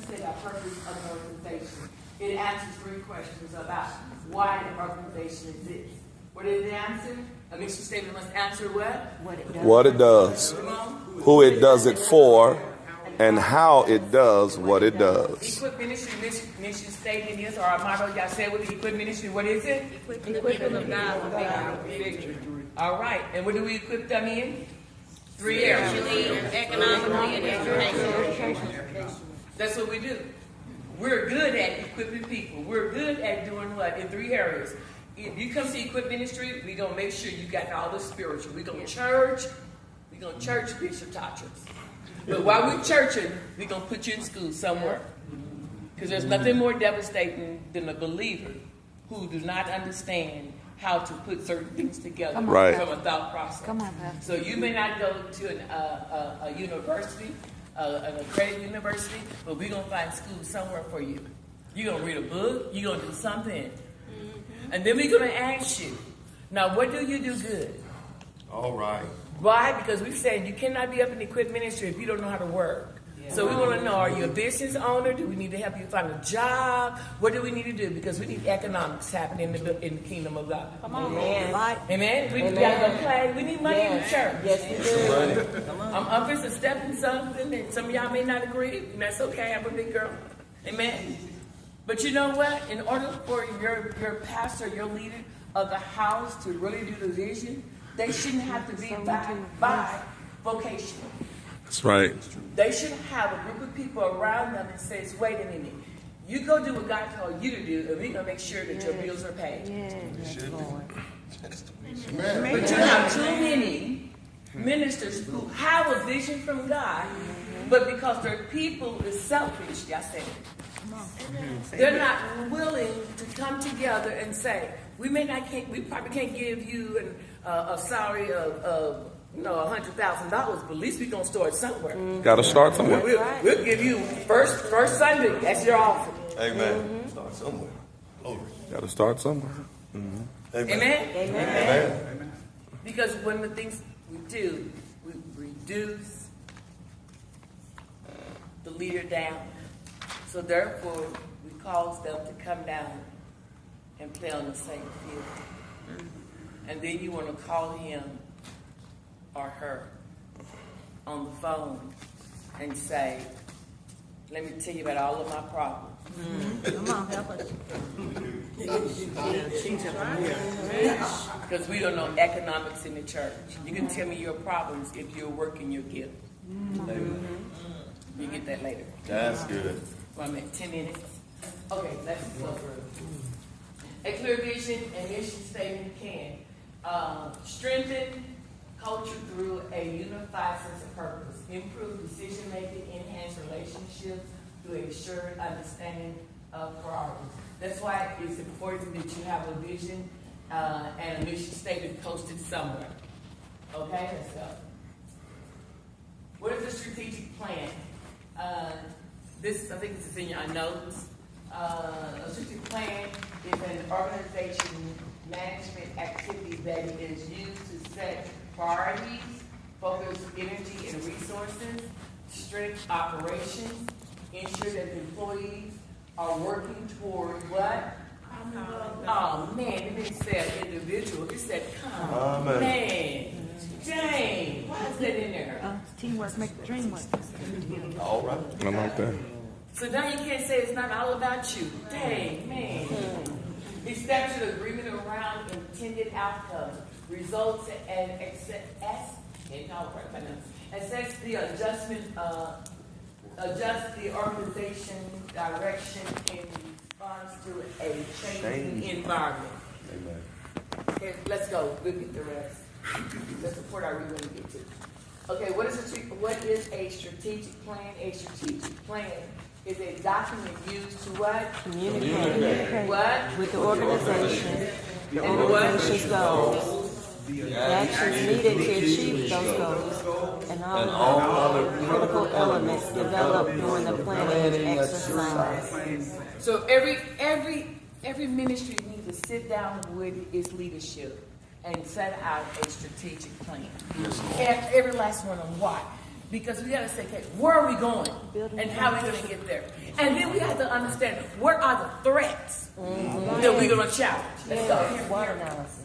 say that purpose of an organization, it answers 3 questions about why an organization exists. What is the answer? A mission statement must answer what? What it does, who it does it for, and how it does what it does. Equip ministry mission statement is, or our motto, y'all say with the equip ministry, what is it? Equipping of God for victory. All right, and what do we equip them in? 3 areas. Economically, and education. That's what we do. We're good at equipping people. We're good at doing what? In 3 areas. If you come to Equip Ministry, we're going to make sure you got all the spiritual. We're going to church. We're going to church Bishop taught us. But while we're churching, we're going to put you in school somewhere. Because there's nothing more devastating than a believer who does not understand how to put certain things together from a thought process. So you may not go to a university, an accredited university, but we're going to find school somewhere for you. You're going to read a book. You're going to do something. And then we're going to ask you, now what do you do good? All right. Why? Because we've said you cannot be up in the equip ministry if you don't know how to work. So we want to know, are you a business owner? Do we need to help you find a job? What do we need to do? Because we need economics happening in the kingdom of God. Come on, Amen. Amen. We got to go play. We need money in the church. Yes, we do. I'm just a step in something, and some of y'all may not agree, and that's okay. I'm a big girl. Amen. But you know what? In order for your pastor, your leader of the house to really do the vision, they shouldn't have to be by vocation. That's right. They should have a group of people around them that says, wait a minute, you go do what God told you to do, and we're going to make sure that your bills are paid. But you have too many ministers who have a vision from God, but because their people is selfish, y'all said it. They're not willing to come together and say, we probably can't give you a salary of $100,000, but at least we're gonna start somewhere. Got to start somewhere. We'll give you first Sunday. That's your offer. Amen. Start somewhere. Got to start somewhere. Amen. Amen. Because one of the things we do, we reduce the leader down. So therefore, we cause them to come down and play on the same field. And then you want to call him or her on the phone and say, let me tell you about all of my problems. Come on, help us. Because we don't know economics in the church. You can tell me your problems if you're working your gift. You get that later. That's good. Well, I'm at 10 minutes. Okay, let's go through. A clear vision and mission statement can strengthen culture through a unified sense of purpose, improve decision making, enhance relationships through a shared understanding of priorities. That's why it's important that you have a vision and a mission statement posted somewhere. Okay, let's go. What is a strategic plan? I think this is in your notes. A strategic plan is an organization management activity that is used to set priorities, focus energy and resources, strengthen operations, ensure that the employees are working toward what? Oh man, it didn't say individual, it said common. Man. Dang, why is that in there? Teamwork make the dream work. All right. I like that. So now you can't say it's not all about you. Dang, man. Establish an agreement around intended outcomes, results, and assess the adjust the organization direction in response to a changing environment. Amen. Okay, let's go. We'll get the rest. That's the part I really want to get to. Okay, what is a strategic plan? A strategic plan is a document used to what? Communicate. What? With the organization. The organization's goals. The actions needed to achieve those goals. And all other critical elements developed during the planning exercise. So every ministry needs to sit down with its leadership and set out a strategic plan. Every last one of them. Why? Because we got to say, okay, where are we going? And how are we going to get there? And then we have to understand, what are the threats that we're going to challenge? Let's go. Water analysis.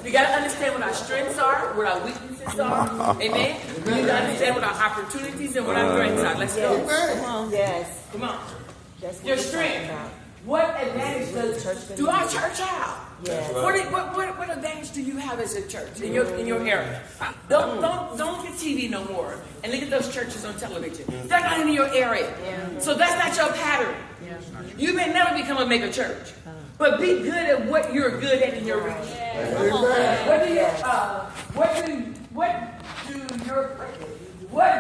We got to understand what our strengths are, what our weaknesses are. Amen? We need to understand what our opportunities and what our threats are. Let's go. Yes. Come on. That's what Your we're talking strength. about. What advantage do our church have? Yes. What advantage do you have as a church in your area? Don't look at TV no more and look at those churches on television. They're not in your area, so that's not your pattern. You may never become a mega church, but be good at what you're good at in your region. What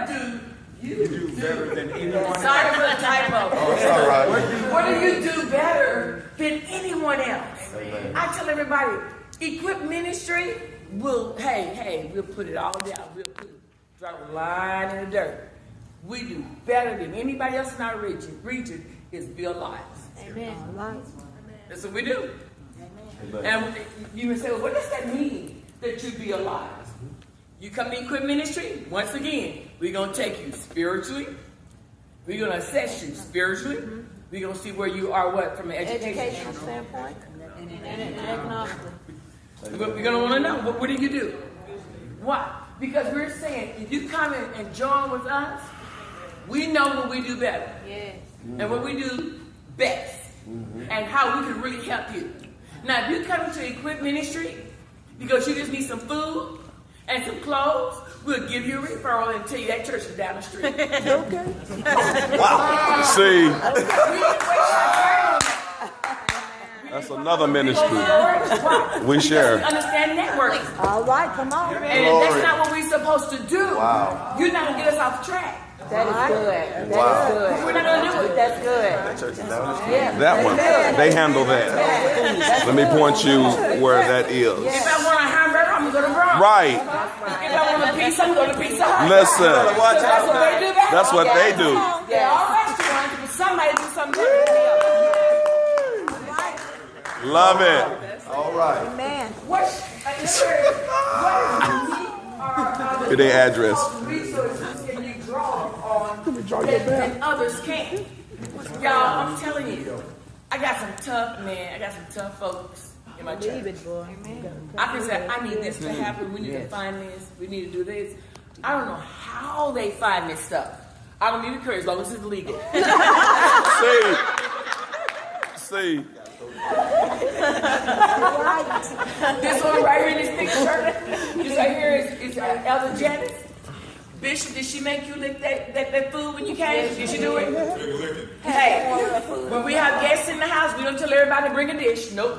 do you do better than anyone? Sorry for the typo. It's all right. What do you do better than anyone else? I tell everybody, equip ministry will, we'll put it all down. We'll drop a line in the dirt. We do better than anybody else in our region is build lives. Amen. That's what we do. Amen. And you may say, well, what does that mean that you be alive? You come to equip ministry, once again, we're going to take you spiritually. We're going to assess you spiritually. We're going to see where you are, from an educational standpoint and economically. We're going to want to know, what do you do? Why? Because we're saying, if you come in and join with us, we know what we do better. Yes. And what we do best. And how we can really help you. Now, if you come to equip ministry because you just need some food and some clothes, we'll give you a referral and tell you that church is down the street. Okay. Wow. See, that's another ministry. We share. Understand networking. All right, come on. And if that's not what we're supposed to do, Wow. you're not going to get us off track. That is good. That Wow. is good. We're not going to do it. That's good. That church is down the street. Yeah. That one, they handle that. Let me point you where that is. If I want a hamburger, I'm going to go to Bronx. Right. If I want a pizza, I'm going to Pizza Hut. Listen, That's what they do back that's what they do. They're all restaurants, but somebody do something better than them. Love it. All right. Man. What is Get their address. resources can you draw on that others can't? Y'all, I'm telling you, I got some tough folks in my church. I can say, I need this to happen. We need to find this. We need to do this. I don't know how they find this stuff. I don't need to encourage as long as it's legal. See. This one right here in this big shirt, this right here is Elder Janice. Bishop, did she make you lick that food when you came? Did she do it? Hey, when we have guests in the house, we don't tell everybody to bring a dish. Nope.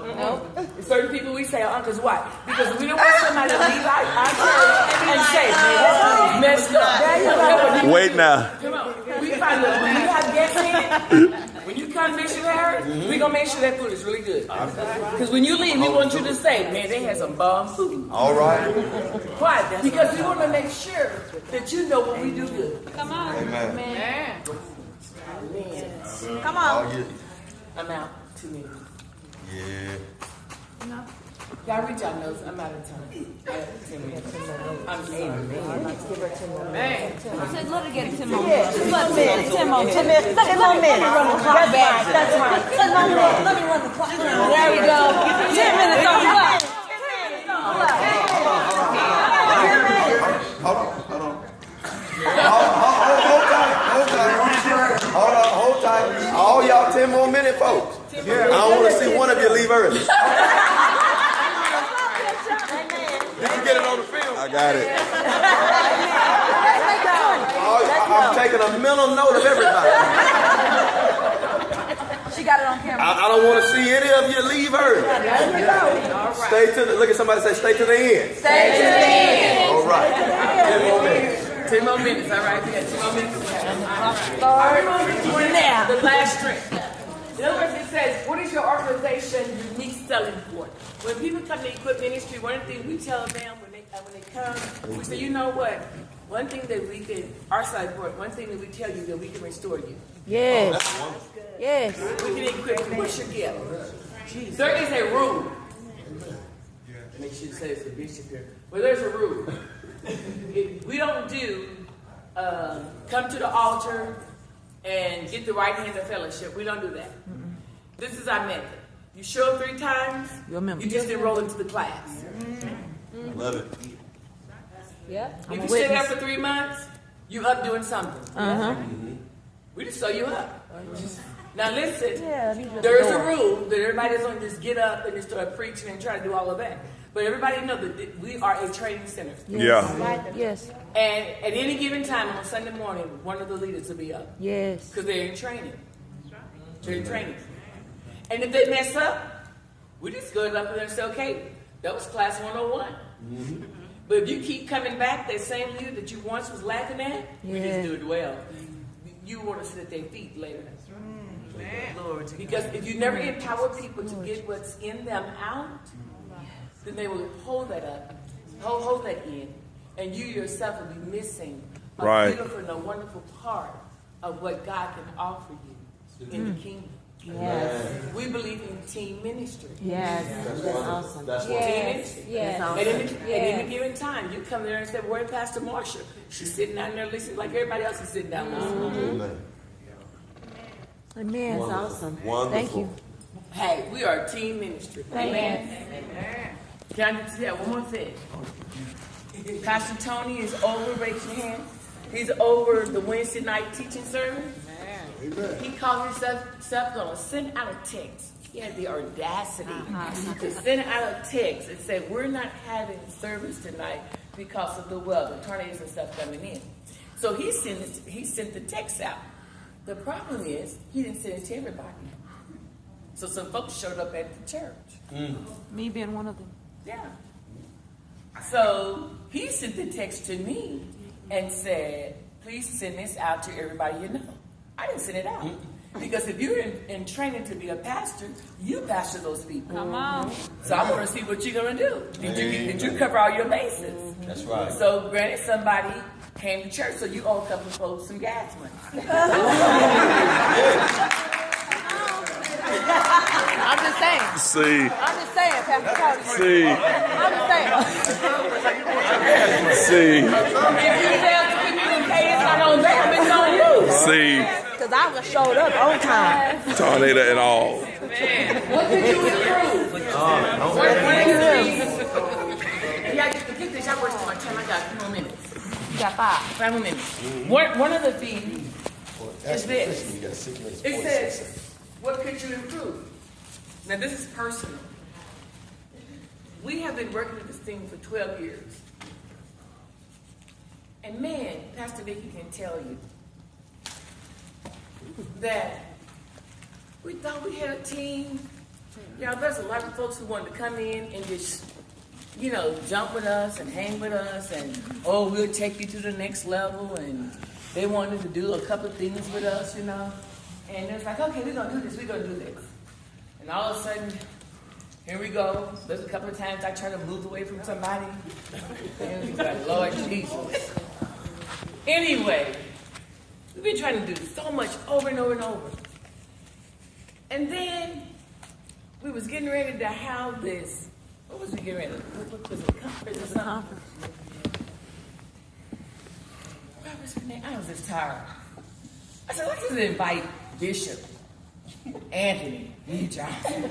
There's certain people we say, uncles, why? Because we don't want somebody to leave our church and say, man, that food is messed up. Wait now. Come on. We find that when we have guests in it, when you come, Bishop Harris, we're going to make sure that food is really good. Because when you leave, we want you to say, man, they had some bomb food. All right. Why? Because we want to make sure that you know what we do good. Come on. Amen. Man. Amen. Come I'll on. get I'm out. 2 minutes. Yeah. Y'all read y'all notes. I'm out of time. I have 10 minutes. I'm amen. Man. I said, let her get 10 more minutes. 10 more minutes. 10 more minutes. Let me run the clock back. That's right. 10 more minutes. Let me run the clock. There we go. 10 minutes on what? 10 minutes on what? Hold on. Hold tight. All y'all 10 more minute folks. I don't want to see one of you leave early. Did you get it on the film? I got it. I'm taking a mental note of everybody. She got it on camera. I don't want to see any of you leave early. Stay to the, look at somebody say, stay to the end. Stay to the end. All right. 10 more minutes. 10 more minutes. All right. We got 10 more minutes. Now. The last strength. In other words, it says, what is your organization's unique selling point? When people come to equip ministry, one of the things we tell them when they come, we say, you know what? One thing that we can, our side point, one thing that we tell you that we can restore you. Yes. Yes. We can equip you. What's your gift? There is a rule. make sure you say it's a bishop here. Well, there's a rule. We don't do come to the altar and get the right hand of fellowship. We don't do that. This is our method. You show up 3 times, you just enroll into the class. I love it. Yeah. If you stay there for 3 months, you up doing something. We just show you up. Now listen, there's a rule that everybody doesn't just get up and just start preaching and try to do all of that. But everybody knows that we are a training center. Yeah. Yes. And at any given time on Sunday morning, one of the leaders will be up. Yes. Because they're in training. They're in training. And if they mess up, we just go up there and say, okay, that was class 101. But if you keep coming back, that same leader that you once was laughing at, we just do it well. You want to sit at their feet later. Because if you never empower people to get what's in them out, then they will hold that up, hold that in, and you yourself will be missing a beautiful and a wonderful part of what God can offer you in the kingdom. Yes. We believe in team ministry. Yes. That's awesome. That's Team ministry. Yes. At any given time, you come there and say, where's Pastor Marsha? She's sitting down there listening like everybody else is sitting down listening. Amen. It's awesome. Wonderful. Thank you. Hey, we are a team ministry. Amen. Can I just tell one more thing? Pastor Tony is over, raise your hand. He's over the Wednesday night teaching service. He called himself going to send out a text. He had the audacity to send out a text and say, we're not having service tonight because of the weather, tornadoes and stuff coming in. So he sent the text out. The problem is, he didn't send it to everybody. So some folks showed up at the church. Me being one of them. Yeah. So he sent the text to me and said, please send this out to everybody you know. I didn't send it out. Because if you're in training to be a pastor, you pastor those people. Come on. So I want to see what you're going to do. Did you cover all your bases? That's right. So granted, somebody came to church, so you owe a couple of folks some gas money. I'm just saying. See. I'm just saying, Pastor Cody. See. I'm just saying. See. If you tell the people to pay, it's not on them, it's on you. See. Because I was showed up on time. Tornado and all. What could you improve? Yeah, get this. I wasted my time. I got 2 more minutes. You got 5. 5 more minutes. One of the things is this. It says, what could you improve? Now, this is personal. We have been working at this thing for 12 years. And man, Pastor Vicki can tell you that we thought we had a team. You know, there's a lot of folks who wanted to come in and just, jump with us and hang with us and, we'll take you to the next level. And they wanted to do a couple of things with us, And it's like, okay, we're going to do this, we're going to do this. And all of a sudden, here we go. There's a couple of times I try to move away from somebody. And he's like, Lord Jesus. Anyway, we've been trying to do so much over and over and over. And then we was getting ready to have this. What was we getting ready to? What was it? Conference or something? What was her name? I was just tired. I said, let's just invite Bishop Anthony Lee Johnson.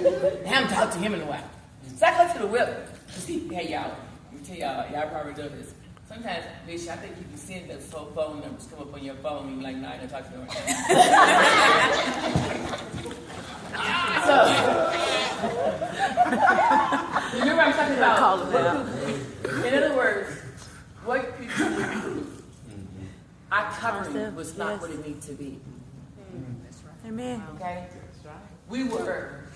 I haven't talked to him in a while. So I go to the web. Hey, y'all. Let me tell y'all probably do this. Sometimes, Bishop, I think you can send those phone numbers come up on your phone and you're like, nah, I don't talk to them right now. So, you remember I'm talking about? In other words, what people do, our covering was not what it needed to be. Amen. Okay? We were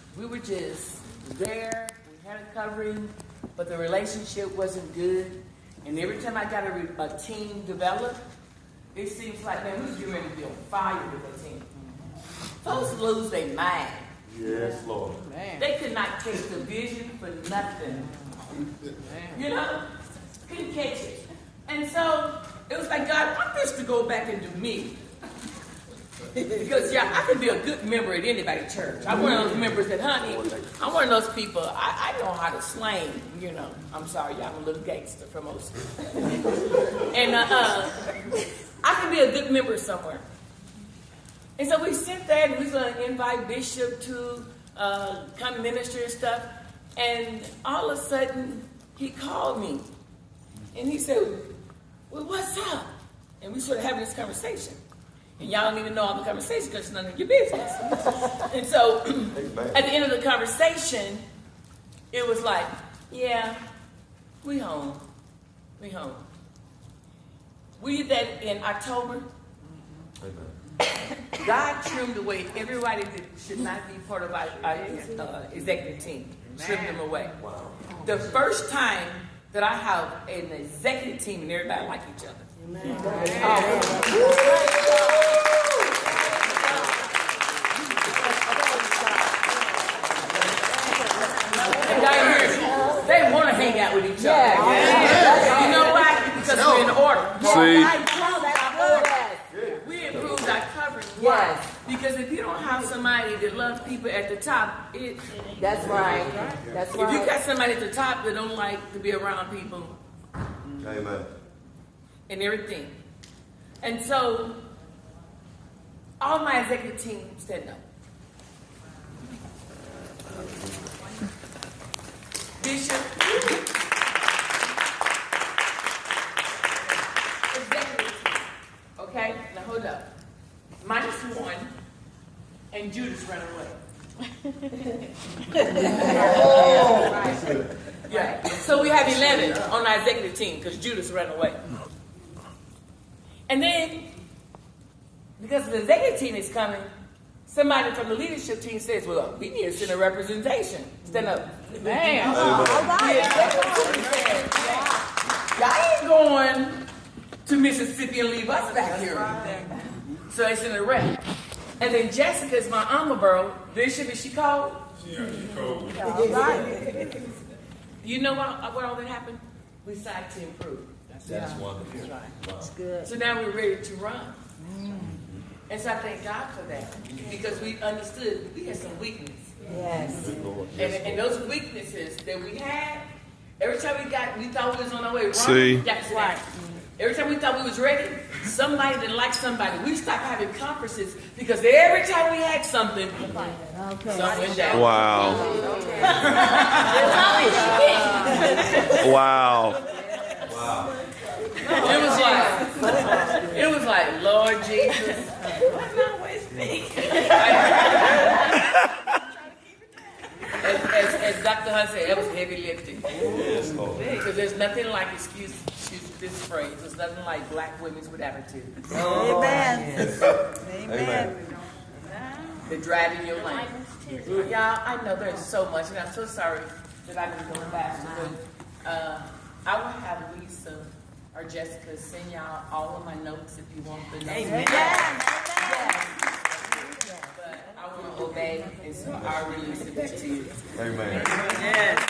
just there, we had a covering, but the relationship wasn't good. And every time I got a team developed, it seems like, man, we was getting ready to be on fire with a team. Folks lose their mind. Yes, Lord. Man. They could not catch the vision for nothing. Couldn't catch it. And so, it was like, God, I want this to go back and do me. Because I can be a good member at anybody's church. I'm one of those members that, honey, I'm one of those people, I know how to slang, I'm sorry, y'all, I'm a little gangster for most people. And I can be a good member somewhere. And so we sit there and we was going to invite Bishop to come minister and stuff. And all of a sudden, he called me. And he said, well, what's up? And we started having this conversation. And y'all don't even know all the conversation because it's none of your business. And so, at the end of the conversation, it was like, yeah, we home. We home. We did that in October. God trimmed away everybody that should not be part of our executive team. Trimmed them away. Wow. The first time that I have an executive team and everybody like each other. Amen. They want to hang out with each other. Yeah. You know why? Because we're in order. See? We improved our coverage. Yes. Because if you don't have somebody that loves people at the top, that's right. That's right. If you got somebody at the top that don't like to be around people, amen, and everything. And so, all my executive team stand up. Bishop, executive team. Okay, now hold up. -1, and Judas ran away. Yeah. So we have 11 on our executive team because Judas ran away. And then, because the executive team is coming, somebody from the leadership team says, well, we need to send a representation. Stand up. Man. Y'all ain't going to Mississippi and leave us back here. So they sent a rep. And then Jessica is my armor girl. Bishop, is she called? Yeah, she called. You know what all that happened? We decided to improve. That's wonderful. That's right. Wow. That's good. So now we're ready to run. And so I thank God for that. Because we understood we had some weakness. Yes. And those weaknesses that we had, every time we thought we was on our way running. See? That's right. Every time we thought we was ready, somebody didn't like somebody. We stopped having conferences because every time we had something, something went down. Wow. Wow. wow. It was like, Lord Jesus. What's always me? As Dr. Hunt said, it was heavy lifting. Yes, Lord. Because there's nothing like excuse this phrase. There's nothing like black women's with attitude. Amen. Amen. They're driving your lane. Y'all, I know there's so much, and I'm so sorry that I didn't go faster. But I will have Lisa or Jessica send y'all all of my notes if you want the notes. Amen. But I want to obey, and so I'll release it to you. Amen. Yes.